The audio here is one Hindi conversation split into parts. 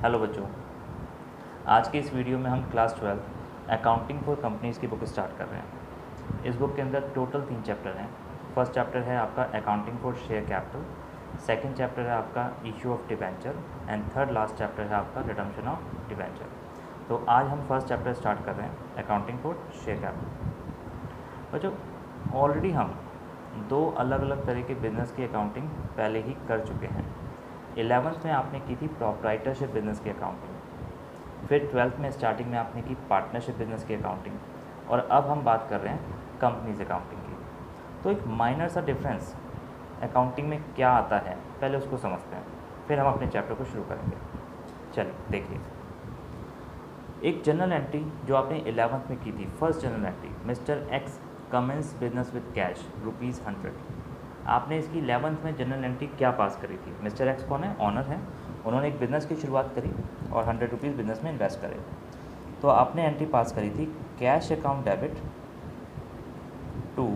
हेलो बच्चों, आज के इस वीडियो में हम क्लास 12 अकाउंटिंग फॉर कंपनीज़ की बुक स्टार्ट कर रहे हैं। इस बुक के अंदर टोटल 3 चैप्टर हैं। फर्स्ट चैप्टर है आपका accounting for share capital, second chapter है आपका issue of debenture and third last chapter है आपका रिडम्पशन ऑफ डिबेंचर। तो आज हम फर्स्ट चैप्टर स्टार्ट कर रहे हैं अकाउंटिंग फॉर शेयर कैपिटल। बच्चों, ऑलरेडी हम 2 अलग अलग तरह के बिज़नेस की अकाउंटिंग पहले ही कर चुके हैं। 11th में आपने की थी प्रोप्राइटरशिप बिज़नेस की अकाउंटिंग, फिर 12th में स्टार्टिंग में आपने की पार्टनरशिप बिज़नेस की अकाउंटिंग, और अब हम बात कर रहे हैं कंपनीज अकाउंटिंग की। तो एक माइनर सा डिफरेंस अकाउंटिंग में क्या आता है, पहले उसको समझते हैं, फिर हम अपने चैप्टर को शुरू करेंगे। चलिए देखिए, एक जनरल एंट्री जो आपने 11th में की थी, first general entry, mister X commences business with cash ₹100। आपने इसकी 11th में जनरल एंट्री क्या पास करी थी? मिस्टर एक्स कौन है? ऑनर है। उन्होंने एक बिज़नेस की शुरुआत करी और ₹100 बिज़नेस में इन्वेस्ट करे। तो आपने एंट्री पास करी थी cash account debit to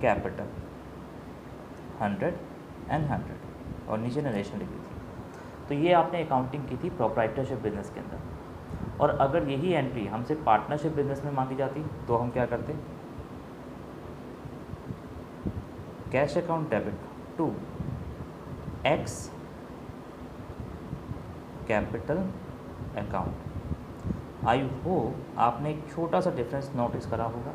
capital 100 and 100 और नीचे नरेशन लिखी थी। तो ये आपने अकाउंटिंग की थी प्रोप्राइटरशिप बिज़नेस के अंदर। और अगर यही एंट्री हमसे पार्टनरशिप बिज़नेस में मांगी जाती तो हम क्या करते? Cash account debit to X capital account. I hope आपने एक छोटा सा डिफरेंस नोटिस करा होगा।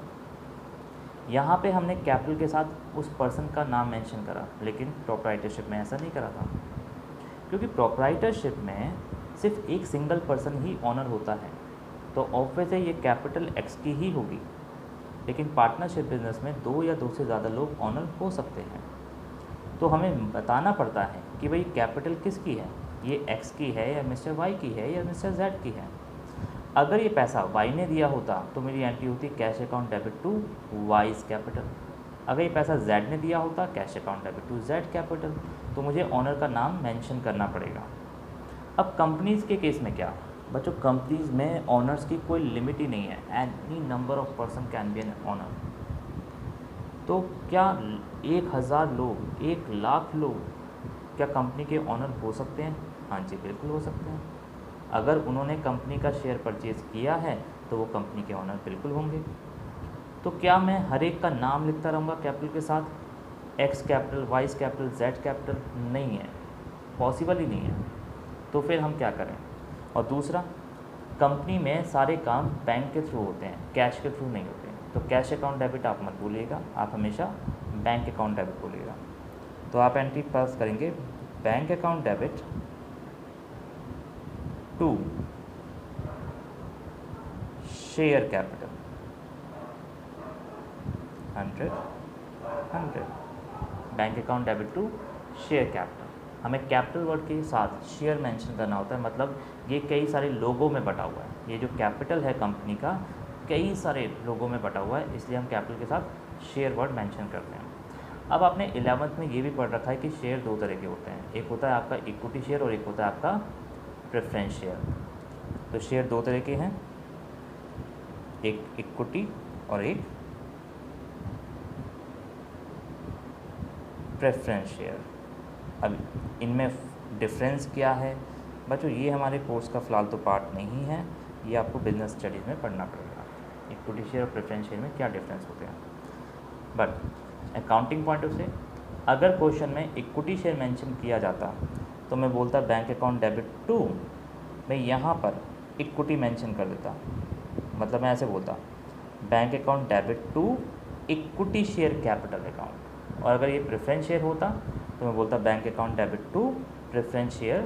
यहाँ पे हमने कैपिटल के साथ उस पर्सन का नाम मेंशन करा, लेकिन प्रोप्राइटरशिप में ऐसा नहीं करा था, क्योंकि प्रोप्राइटरशिप में सिर्फ एक सिंगल पर्सन ही ऑनर होता है। तो ऑब्वियस है ये कैपिटल एक्स की ही होगी। लेकिन पार्टनरशिप बिजनेस में 2 या 2 से ज़्यादा लोग ऑनर हो सकते हैं। तो हमें बताना पड़ता है कि भाई कैपिटल किसकी है, ये एक्स की है या मिस्टर वाई की है या मिस्टर जेड की है। अगर ये पैसा वाई ने दिया होता तो मेरी एंट्री होती cash account debit to Y's capital. अगर ये पैसा जेड ने दिया होता cash account debit to Z capital. तो मुझे ऑनर का नाम मेंशन करना पड़ेगा। अब कंपनीज़ के केस में क्या? बच्चों, कंपनीज़ में ऑनर्स की कोई लिमिट ही नहीं है। Any number of person can be an owner. तो क्या 1000 लोग, 1,00,000 लोग क्या कंपनी के ऑनर हो सकते हैं? हाँ जी, बिल्कुल हो सकते हैं। अगर उन्होंने कंपनी का शेयर परचेज़ किया है तो वो कंपनी के ऑनर बिल्कुल होंगे। तो क्या मैं हर एक का नाम लिखता रहूँगा कैपिटल के साथ, x capital, wise capital, Z capital? नहीं है, पॉसिबल ही नहीं है। तो फिर हम क्या करें? और दूसरा, कंपनी में सारे काम बैंक के थ्रू होते हैं, कैश के थ्रू नहीं होते हैं। तो कैश अकाउंट डेबिट आप मत बोलिएगा, आप हमेशा बैंक अकाउंट डेबिट बोलिएगा। तो आप एंट्री पास करेंगे bank account debit to share capital 100 bank account debit to share capital. हमें कैपिटल वर्ड के साथ शेयर मेंशन करना होता है, मतलब ये कई सारे लोगों में बटा हुआ है। ये जो कैपिटल है कंपनी का कई सारे लोगों में बटा हुआ है, इसलिए हम कैपिटल के साथ शेयर वर्ड मेंशन करते हैं। अब आपने 11th में ये भी पढ़ रखा है कि शेयर 2 तरह के होते हैं, एक होता है आपका इक्विटी शेयर और एक होता है आपका प्रेफरेंस शेयर। तो शेयर 2 तरह के हैं, एक इक्विटी और एक प्रेफरेंस शेयर। अब इनमें डिफरेंस क्या है बच्चों, ये हमारे कोर्स का फ़िलहाल तो पार्ट नहीं है, ये आपको बिजनेस स्टडीज़ में पढ़ना पड़ेगा, इक्विटी शेयर और प्रेफरेंस शेयर में क्या डिफरेंस होते हैं। बट अकाउंटिंग पॉइंट ऑफ से अगर क्वेश्चन में इक्विटी शेयर मेंशन किया जाता तो मैं बोलता बैंक अकाउंट डेबिट टू, मैं यहाँ पर इक्विटी मेंशन कर देता, मतलब मैं ऐसे बोलता bank account debit to equity share capital account. और अगर ये प्रेफरेंस शेयर होता तो मैं बोलता bank account debit to preference share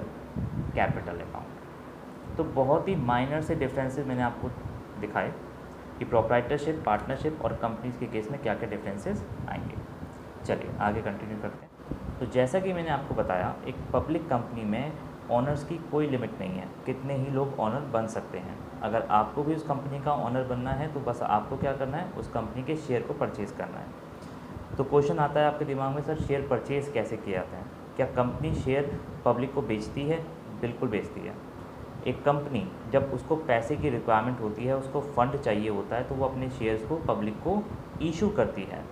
capital account. तो बहुत ही माइनर से डिफरेंसेस मैंने आपको दिखाए कि प्रोप्राइटरशिप, पार्टनरशिप और कंपनीज़ के केस में क्या क्या डिफरेंसेस आएंगे। चलिए आगे कंटिन्यू करते हैं। तो जैसा कि मैंने आपको बताया, एक पब्लिक कंपनी में ऑनर्स की कोई लिमिट नहीं है, कितने ही लोग ऑनर बन सकते हैं। अगर आपको भी उस कंपनी का ऑनर बनना है तो बस आपको क्या करना है, उस कंपनी के शेयर को परचेज़ करना है। तो क्वेश्चन आता है आपके दिमाग में, सर शेयर परचेज़ कैसे किए जाते हैं? क्या कंपनी शेयर पब्लिक को बेचती है? बिल्कुल बेचती है। एक कंपनी जब उसको पैसे की रिक्वायरमेंट होती है, उसको फंड चाहिए होता है, तो वो अपने शेयर्स को पब्लिक को इशू करती है।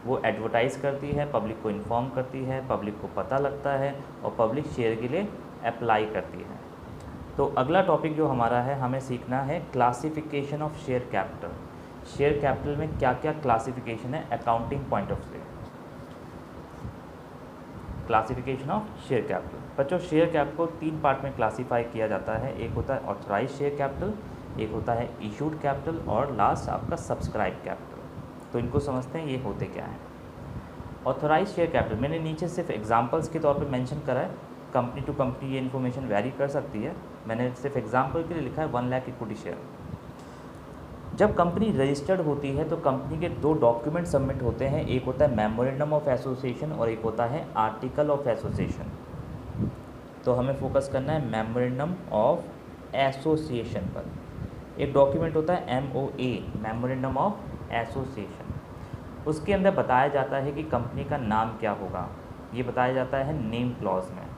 वो एडवर्टाइज़ करती है, पब्लिक को इन्फॉर्म करती है, पब्लिक को पता लगता है और पब्लिक शेयर के लिए अप्लाई करती है। तो अगला टॉपिक जो हमारा है, हमें सीखना है classification of share capital. Share capital में क्या क्या क्लासिफिकेशन है accounting point of view. Classification of share capital. बच्चों, शेयर कैपिटल को 3 पार्ट में क्लासीफाई किया जाता है। एक होता है ऑथराइज शेयर कैपिटल, एक होता है इशूड कैपिटल और लास्ट आपका सब्सक्राइब कैपिटल। तो इनको समझते हैं ये होते क्या हैं। ऑथराइज शेयर कैपिटल मैंने नीचे सिर्फ एग्जांपल्स के तौर पे मेंशन करा है, कंपनी टू कंपनी ये इन्फॉर्मेशन वेरी कर सकती है। मैंने सिर्फ एग्जांपल के लिए लिखा है 1 लाख इक्विटी शेयर। जब कंपनी रजिस्टर्ड होती है तो कंपनी के 2 डॉक्यूमेंट सबमिट होते हैं, एक होता है मेमोरेंडम ऑफ एसोसिएशन और एक होता है आर्टिकल ऑफ एसोसिएशन। तो हमें फोकस करना है मेमोरेंडम ऑफ एसोसिएशन पर। एक डॉक्यूमेंट होता है MOA, मेमोरेंडम ऑफ एसोसिएशन। उसके अंदर बताया जाता है कि कंपनी का नाम क्या होगा, ये बताया जाता है नेम क्लॉज में।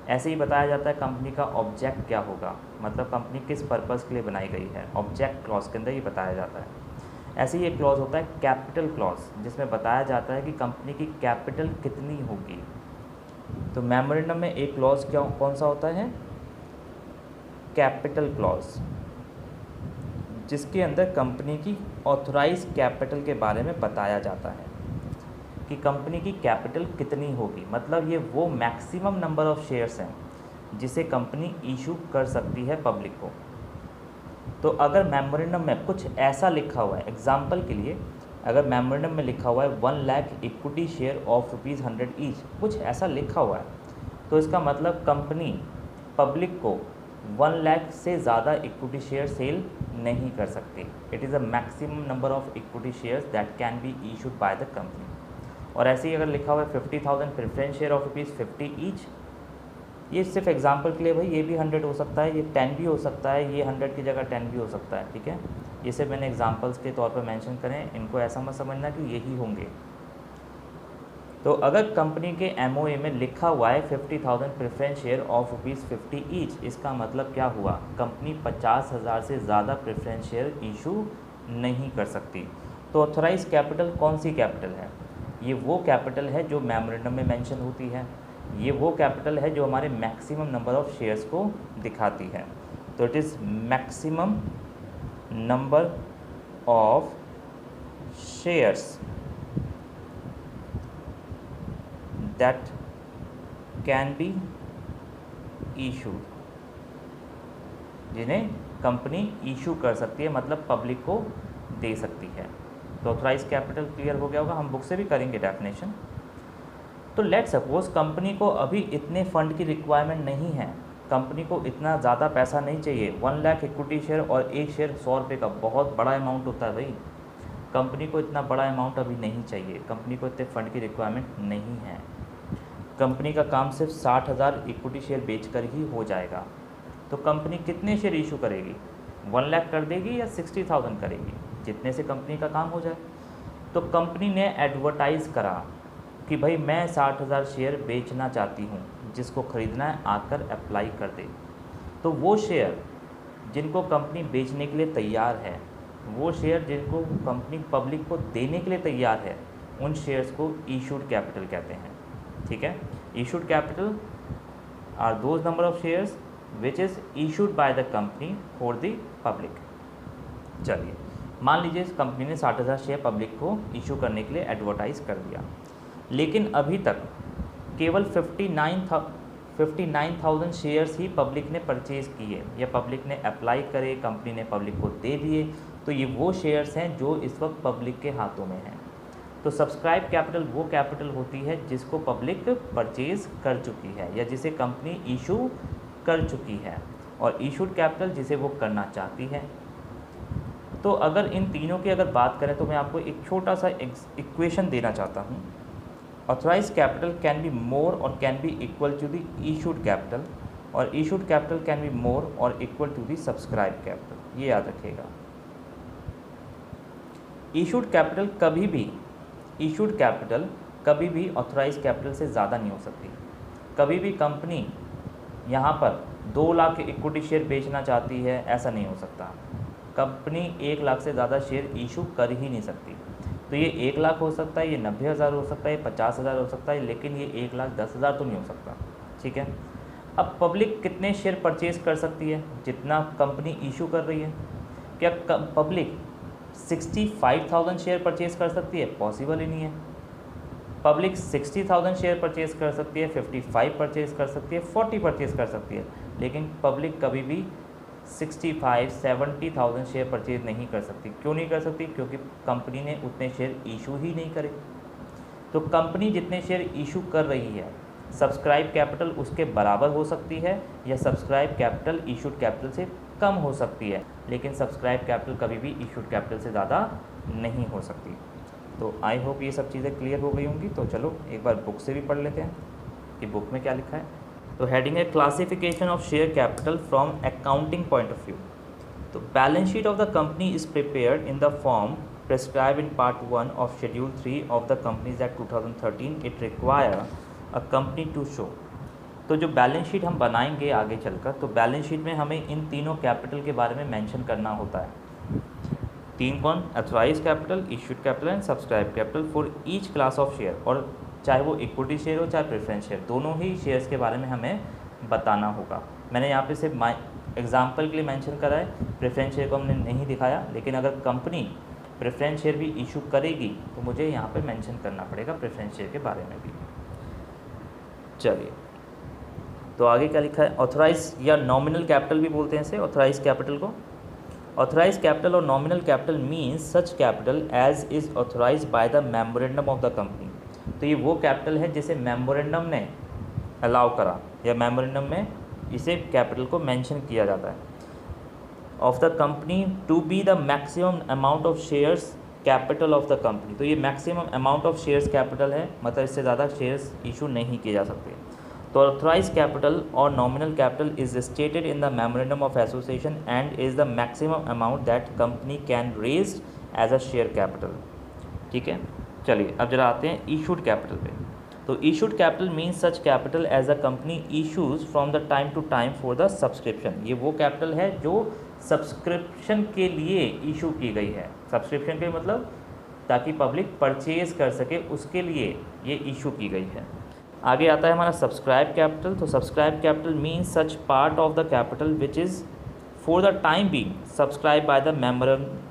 ऐसे ही बताया जाता है कंपनी का ऑब्जेक्ट क्या होगा, मतलब कंपनी किस पर्पज़ के लिए बनाई गई है, ऑब्जेक्ट क्लॉज के अंदर ये बताया जाता है। ऐसे ही एक क्लॉज होता है कैपिटल क्लॉज, जिसमें बताया जाता है कि कंपनी की कैपिटल कितनी होगी। तो मेमोरेंडम में एक क्लॉज कौन सा होता है, कैपिटल क्लॉज, जिसके अंदर कंपनी की ऑथराइज कैपिटल के बारे में बताया जाता है कि कंपनी की कैपिटल कितनी होगी। मतलब ये वो मैक्सिमम नंबर ऑफ़ शेयर्स हैं जिसे कंपनी इशू कर सकती है पब्लिक को। तो अगर मेमोरेंडम में कुछ ऐसा लिखा हुआ है, एग्जांपल के लिए अगर मेमोरेंडम में लिखा हुआ है 1 lakh equity share of ₹100 each, कुछ ऐसा लिखा हुआ है, तो इसका मतलब कंपनी पब्लिक को 1 लाख से ज़्यादा इक्विटी शेयर सेल नहीं कर सकती। It is a maximum number of equity shares that can be issued by the company. और ऐसे ही अगर लिखा हुआ है 50,000 प्रेफरेंस शेयर ऑफ ₹50 ईच, ये सिर्फ एग्जांपल के लिए भाई, ये भी 100 हो सकता है, ये 10 भी हो सकता है, ये 100 की जगह 10 भी हो सकता है, ठीक है। ये सिर्फ मैंने एग्जांपल्स के तौर पर मेंशन करें, इनको ऐसा मत समझना कि यही होंगे। तो अगर कंपनी के MOA में लिखा हुआ है 50,000 प्रेफरेंस शेयर ऑफ ₹50 ईच, इसका मतलब क्या हुआ, कंपनी 50,000 से ज़्यादा प्रेफरेंस शेयर इशू नहीं कर सकती। तो ऑथराइज कैपिटल कौन सी कैपिटल है, ये वो कैपिटल है जो मेमोरेंडम में मेंशन होती है, ये वो कैपिटल है जो हमारे मैक्सिमम नंबर ऑफ़ शेयर्स को दिखाती है। तो it is maximum number of shares that can be issued, जिन्हें कंपनी इशू कर सकती है, मतलब पब्लिक को दे सकती है। तो ऑथराइज कैपिटल क्लियर हो गया होगा, हम बुक से भी करेंगे डेफिनेशन। तो लेट सपोज कंपनी को अभी इतने फंड की रिक्वायरमेंट नहीं है, कंपनी को इतना ज़्यादा पैसा नहीं चाहिए। 1 लाख इक्विटी शेयर और एक शेयर ₹100 का बहुत बड़ा अमाउंट होता है भाई। कंपनी को इतना बड़ा अमाउंट अभी नहीं चाहिए, कंपनी को इतने फंड की रिक्वायरमेंट नहीं है। कंपनी का काम सिर्फ 60,000 इक्विटी शेयर बेचकर ही हो जाएगा। तो कंपनी कितने शेयर इशू करेगी, 1 लाख कर देगी या 60,000 करेगी, जितने से कंपनी का काम हो जाए। तो कंपनी ने एडवर्टाइज़ करा कि भाई मैं 60,000 शेयर बेचना चाहती हूँ, जिसको ख़रीदना है आकर अप्लाई कर दे। तो वो शेयर जिनको कंपनी बेचने के लिए तैयार है, वो शेयर जिनको कंपनी पब्लिक को देने के लिए तैयार है, उन शेयर्स को इशूड कैपिटल कहते हैं, ठीक है। Issued capital R those number of shares which is issued by the company for the public. चलिए मान लीजिए कंपनी ने 60,000 शेयर पब्लिक को इशू करने के लिए एडवर्टाइज़ कर दिया, लेकिन अभी तक केवल 59,000 शेयर्स ही पब्लिक ने परचेज़ किए या पब्लिक ने अप्लाई करे, कंपनी ने पब्लिक को दे दिए। तो ये वो शेयर्स हैं जो इस वक्त पब्लिक के हाथों में हैं। तो सब्सक्राइब कैपिटल वो कैपिटल होती है जिसको पब्लिक परचेज़ कर चुकी है या जिसे कंपनी इशू कर चुकी है, और इशूड कैपिटल जिसे वो करना चाहती है। तो अगर इन तीनों की अगर बात करें तो मैं आपको एक छोटा सा इक्वेशन देना चाहता हूँ। Authorised capital can be more और can be equal to the issued capital, और issued capital can be more और equal to the subscribe capital. ये याद रखिएगा। इशूड कैपिटल कभी भी ऑथराइज कैपिटल से ज़्यादा नहीं हो सकती। कभी भी कंपनी यहाँ पर 2 लाख इक्विटी शेयर बेचना चाहती है, ऐसा नहीं हो सकता। कंपनी 1 लाख से ज़्यादा शेयर इशू कर ही नहीं सकती। तो ये 1 लाख हो सकता है, ये 90,000 हो सकता है, ये 50,000 हो सकता है, लेकिन ये 1,10,000 तो नहीं हो सकता, ठीक है। अब पब्लिक कितने शेयर परचेज कर सकती है? जितना कंपनी इशू कर रही है। क्या पब्लिक 65,000 शेयर परचेज कर सकती है? पॉसिबल ही नहीं है। पब्लिक 60,000 शेयर परचेज कर सकती है, 55 परचेज कर सकती है, 40 परचेज कर सकती है, लेकिन पब्लिक कभी भी 65-70,000 शेयर परचेज नहीं कर सकती। क्यों नहीं कर सकती? क्योंकि कंपनी ने उतने शेयर इशू ही नहीं करे। तो कंपनी जितने शेयर इशू कर रही है, सब्सक्राइब कैपिटल उसके बराबर हो सकती है या सब्सक्राइब कैपिटल इशूड कैपिटल से कम हो सकती है, लेकिन सब्सक्राइब कैपिटल कभी भी इशूड कैपिटल से ज़्यादा नहीं हो सकती। तो आई होप ये सब चीज़ें क्लियर हो गई होंगी। तो चलो एक बार बुक से भी पढ़ लेते हैं कि बुक में क्या लिखा है। तो हेडिंग है classification of share capital from accounting point of view. तो balance sheet of the company is prepared in the form prescribed in part 1 of schedule 3 of the Companies Act 2013. It require a company to show। तो जो बैलेंस शीट हम बनाएंगे आगे चलकर, तो बैलेंस शीट में हमें इन तीनों कैपिटल के बारे में मेंशन करना होता है। तीन कौन? Authorise capital, issued capital and subscribe capital for each class of share. और चाहे वो इक्विटी शेयर हो चाहे प्रेफरेंस शेयर, दोनों ही शेयर्स के बारे में हमें बताना होगा। मैंने यहाँ पे सिर्फ एग्जाम्पल के लिए मेंशन करा है, प्रेफरेंस शेयर को हमने नहीं दिखाया, लेकिन अगर कंपनी प्रेफरेंस शेयर भी इशू करेगी तो मुझे यहाँ पे मेंशन करना पड़ेगा प्रेफरेंस शेयर के बारे में भी। चलिए, तो आगे क्या लिखा है? ऑथराइज या नॉमिनल कैपिटल भी बोलते हैं इसे, ऑथराइज कैपिटल को। ऑथराइज कैपिटल और nominal capital means such capital as is authorise by the memorandum of the company. तो ये वो कैपिटल है जिसे मेमोरेंडम ने अलाउ करा या मेमोरेंडम में इसे कैपिटल को मेंशन किया जाता है। Of the company to be the maximum amount of shares capital of the company. तो ये maximum amount of shares capital है, मतलब इससे ज़्यादा शेयर्स इशू नहीं किए जा सकते। तो ऑथराइज कैपिटल और nominal capital is stated in the memorandum of association and is the maximum amount that company can raise as a share capital. ठीक है, चलिए अब जरा आते हैं इशूड कैपिटल पे। तो issued capital means such capital as a company issues from the time to time for the subscription. ये वो कैपिटल है जो सब्सक्रिप्शन के लिए इशू की गई है। सब्सक्रिप्शन के मतलब ताकि पब्लिक परचेज कर सके, उसके लिए ये इशू की गई है। आगे आता है हमारा सब्सक्राइब कैपिटल। तो subscribe capital means such part of the capital which is for the time being subscribe by the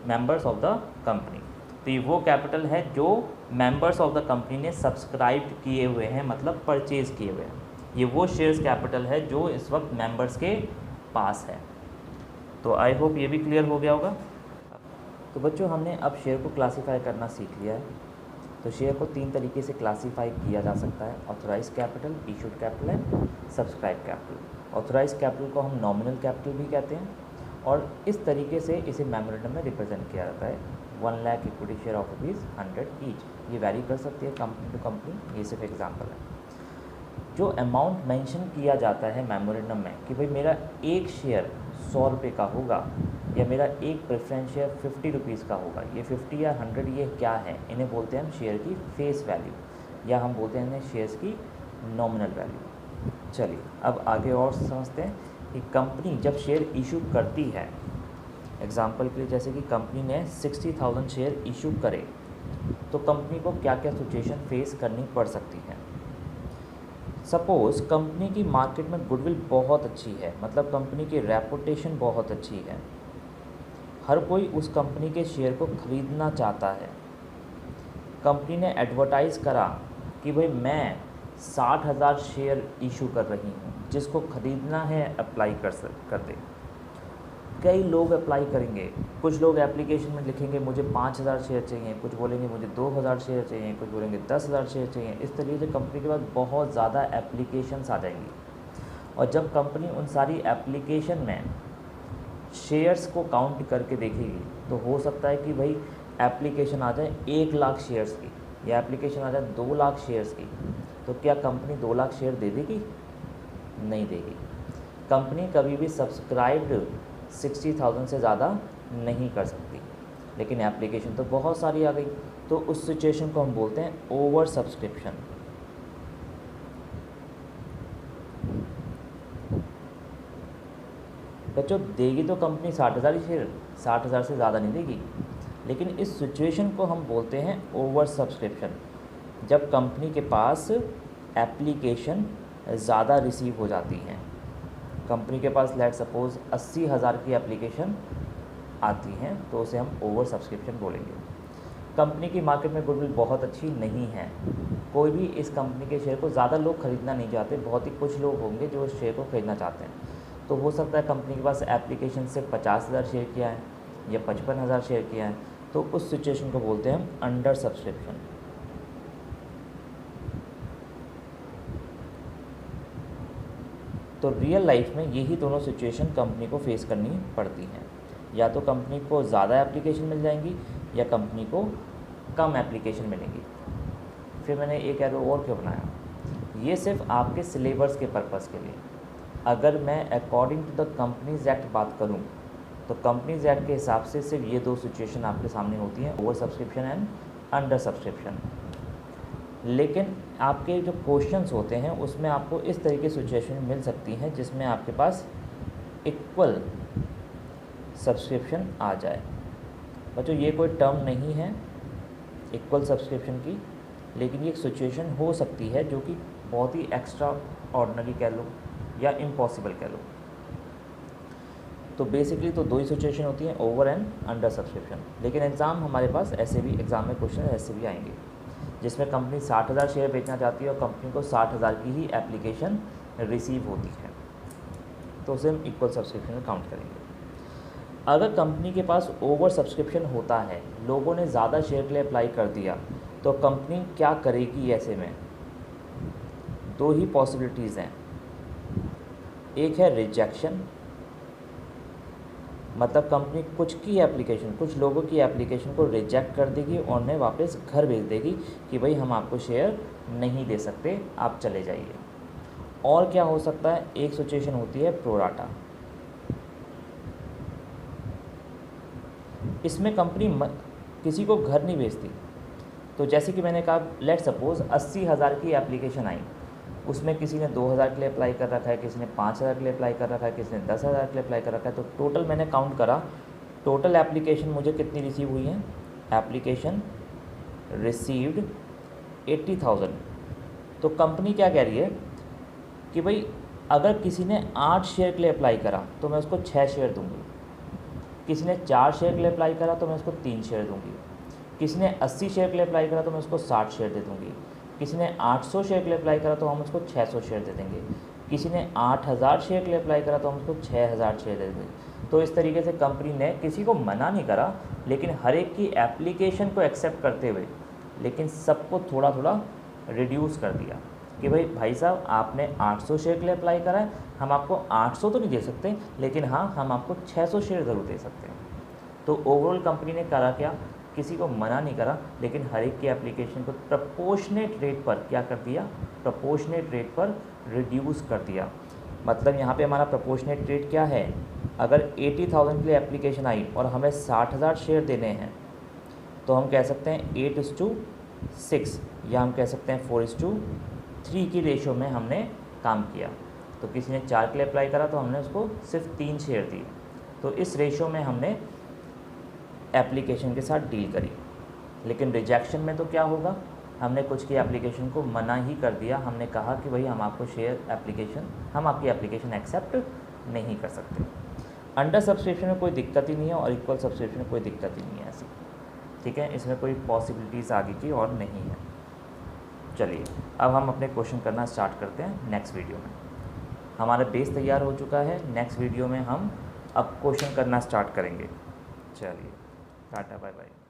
members of the company. तो ये वो कैपिटल है जो मेंबर्स ऑफ द कंपनी ने सब्सक्राइब किए हुए हैं, मतलब परचेज किए हुए हैं। ये वो शेयर्स कैपिटल है जो इस वक्त मेंबर्स के पास है। तो आई होप ये भी क्लियर हो गया होगा। तो बच्चों, हमने अब शेयर को क्लासीफाई करना सीख लिया है। तो शेयर को तीन तरीके से क्लासीफाई किया जा सकता है, authorise capital, issued capital and subscribe capital. Authorise capital को हम नॉमिनल कैपिटल भी कहते हैं और इस तरीके से इसे मेमोरेंडम में रिप्रेजेंट किया जाता है 1 lakh equity share of ₹100 each. ये वैरी कर सकती है कंपनी टू कंपनी, ये सिर्फ एग्जाम्पल है। जो अमाउंट मेंशन किया जाता है मेमोरेंडम में कि भाई मेरा एक शेयर 100 रुपये का होगा या मेरा एक प्रेफरेंस शेयर 50 रुपीज़ का होगा, ये 50 या 100 ये क्या है? इन्हें बोलते हैं हम शेयर की फेस वैल्यू, या हम बोलते हैं इन्हें शेयर्स की नॉमिनल वैल्यू। चलिए अब आगे और समझते हैं कि कंपनी जब शेयर इशू करती है, एग्जाम्पल के लिए जैसे कि कंपनी ने 60,000 शेयर इशू करे, तो कंपनी को क्या क्या सिचुएशन फेस करनी पड़ सकती है। सपोज़ कंपनी की मार्केट में गुडविल बहुत अच्छी है, मतलब कंपनी की रेपुटेशन बहुत अच्छी है, हर कोई उस कंपनी के शेयर को ख़रीदना चाहता है। कंपनी ने एडवर्टाइज़ करा कि भाई मैं 60,000 शेयर इशू कर रही हूँ, जिसको ख़रीदना है अप्लाई कर दे। कई लोग अप्लाई करेंगे, कुछ लोग एप्लीकेशन में लिखेंगे मुझे 5,000 शेयर चाहिए, कुछ बोलेंगे मुझे 2,000 शेयर चाहिए, कुछ बोलेंगे 10,000 शेयर चाहिए। इस तरीके से कंपनी के पास बहुत ज़्यादा एप्लीकेशंस आ जाएंगी और जब कंपनी उन सारी एप्लीकेशन में शेयर्स को काउंट करके देखेगी तो हो सकता है कि भाई एप्लीकेशन आ जाए 1 लाख शेयर्स की या एप्लीकेशन आ जाए 2 लाख शेयर्स की, तो क्या कंपनी 2 लाख शेयर दे देगी? नहीं देगी। कंपनी कभी भी सब्सक्राइब्ड 60,000 से ज़्यादा नहीं कर सकती, लेकिन एप्लीकेशन तो बहुत सारी आ गई, तो उस सिचुएशन को हम बोलते हैं ओवर सब्सक्रिप्शन। बच्चों, देगी तो कंपनी 60,000 ही शेयर, 60,000 से ज़्यादा नहीं देगी, लेकिन इस सिचुएशन को हम बोलते हैं ओवर सब्सक्रिप्शन, जब कंपनी के पास एप्लीकेशन ज़्यादा रिसीव हो जाती हैं। कंपनी के पास लेट सपोज 80,000 की एप्लीकेशन आती हैं तो उसे हम ओवर सब्सक्रिप्शन बोलेंगे। कंपनी की मार्केट में गुडविल बहुत अच्छी नहीं है, कोई भी इस कंपनी के शेयर को ज़्यादा लोग खरीदना नहीं चाहते, बहुत ही कुछ लोग होंगे जो इस शेयर को खरीदना चाहते हैं। तो हो सकता है कंपनी के पास एप्लीकेशन से 50,000 शेयर किया है या 55,000 शेयर किया है, तो उस सिचुएशन को बोलते हैं हम अंडर सब्सक्रिप्शन। तो रियल लाइफ में यही दोनों सिचुएशन कंपनी को फेस करनी पड़ती हैं, या तो कंपनी को ज़्यादा एप्लीकेशन मिल जाएंगी या कंपनी को कम एप्लीकेशन मिलेंगी। फिर मैंने एक एरो और क्यों बनाया, ये सिर्फ आपके सिलेबस के पर्पज़ के लिए। अगर मैं according to the companies act बात करूं तो कंपनीज एक्ट के हिसाब से सिर्फ ये दो सिचुएशन आपके सामने होती हैं, over subscription and under subscription. लेकिन आपके जो क्वेश्चंस होते हैं उसमें आपको इस तरीके की सिचुएशन मिल सकती हैं जिसमें आपके पास इक्वल सब्सक्रिप्शन आ जाए। बच्चों ये कोई टर्म नहीं है इक्वल सब्सक्रिप्शन की, लेकिन ये एक सिचुएशन हो सकती है जो कि बहुत ही एक्स्ट्रा ऑर्डिनरी कह लो या इम्पॉसिबल कह लो। तो बेसिकली तो दो ही सिचुएशन होती हैं, ओवर एंड अंडर सब्सक्रिप्शन। लेकिन एग्ज़ाम हमारे पास ऐसे भी एग्ज़ाम में क्वेश्चन ऐसे भी आएंगे जिसमें कंपनी 60,000 शेयर बेचना चाहती है और कंपनी को 60,000 की ही एप्लीकेशन रिसीव होती है, तो उसे हम इक्वल सब्सक्रिप्शन में काउंट करेंगे। अगर कंपनी के पास ओवर सब्सक्रिप्शन होता है, लोगों ने ज़्यादा शेयर के लिए अप्लाई कर दिया, तो कंपनी क्या करेगी ऐसे में? दो ही पॉसिबिलिटीज़ हैं, एक है रिजेक्शन, मतलब कंपनी कुछ लोगों की एप्लीकेशन को रिजेक्ट कर देगी और उन्हें वापस घर भेज देगी कि भाई हम आपको शेयर नहीं दे सकते, आप चले जाइए। और क्या हो सकता है, एक सिचुएशन होती है प्रोराटा। इसमें कंपनी किसी को घर नहीं भेजती। तो जैसे कि मैंने कहा, लेट सपोज 80,000 की एप्लीकेशन आई, उसमें किसी ने 2,000 के लिए अप्लाई कर रखा है, किसी ने 5,000 के लिए अप्लाई कर रखा है, किसी ने 10,000 के लिए अप्लाई कर रखा है। तो टोटल मैंने काउंट करा, टोटल एप्लीकेशन मुझे कितनी रिसीव हुई हैं? Application received 80,000। तो कंपनी क्या कह रही है कि भाई अगर किसी ने 8 शेयर के लिए अप्लाई करा तो मैं उसको 6 शेयर दूँगी, किसी ने 4 शेयर के लिए अप्लाई करा तो मैं उसको 3 शेयर दूँगी, किसी ने 80 शेयर के लिए अप्लाई करा तो मैं उसको 60 शेयर दे दूँगी, किसी ने 800 शेयर के लिए अप्लाई करा तो हम उसको 600 शेयर दे देंगे, किसी ने 8,000 शेयर के लिए अप्लाई करा तो हम उसको 6,000 शेयर दे देंगे। तो इस तरीके से कंपनी ने किसी को मना नहीं करा, लेकिन हर एक की एप्लीकेशन को एक्सेप्ट करते हुए लेकिन सबको थोड़ा थोड़ा रिड्यूस कर दिया कि भाई साहब आपने 800 शेयर के लिए अप्लाई करा है, हम आपको 800 तो नहीं दे सकते, लेकिन हाँ हम आपको 600 शेयर ज़रूर दे सकते हैं। तो ओवरऑल कंपनी ने करा क्या, किसी को मना नहीं करा, लेकिन हर एक की एप्लीकेशन को प्रपोर्शनेट रेट पर क्या कर दिया, प्रपोर्शनेट रेट पर रिड्यूस कर दिया। मतलब यहाँ पे हमारा प्रपोर्शनेट रेट क्या है, अगर 80,000 के लिए एप्लीकेशन आई और हमें 60,000 शेयर देने हैं तो हम कह सकते हैं 8:6 या हम कह सकते हैं 4:3 की रेशो में हमने काम किया। तो किसी ने 4 के लिए अप्लाई करा तो हमने उसको सिर्फ 3 शेयर दिए। तो इस रेशो में हमने एप्लीकेशन के साथ डील करी। लेकिन रिजेक्शन में तो क्या होगा, हमने कुछ की एप्लीकेशन को मना ही कर दिया, हमने कहा कि भाई हम आपकी एप्लीकेशन एक्सेप्ट नहीं कर सकते। अंडर सब्सक्रिप्शन में कोई दिक्कत ही नहीं है और इक्वल सब्सक्रिप्शन में कोई दिक्कत ही नहीं है ऐसी, ठीक है, इसमें कोई पॉसिबिलिटीज़ आगे की और नहीं है। चलिए अब हम अपने क्वेश्चन करना स्टार्ट करते हैं नेक्स्ट वीडियो में। हमारा बेस तैयार हो चुका है, नेक्स्ट वीडियो में हम अब क्वेश्चन करना स्टार्ट करेंगे। चलिए टाटा बाय बाय।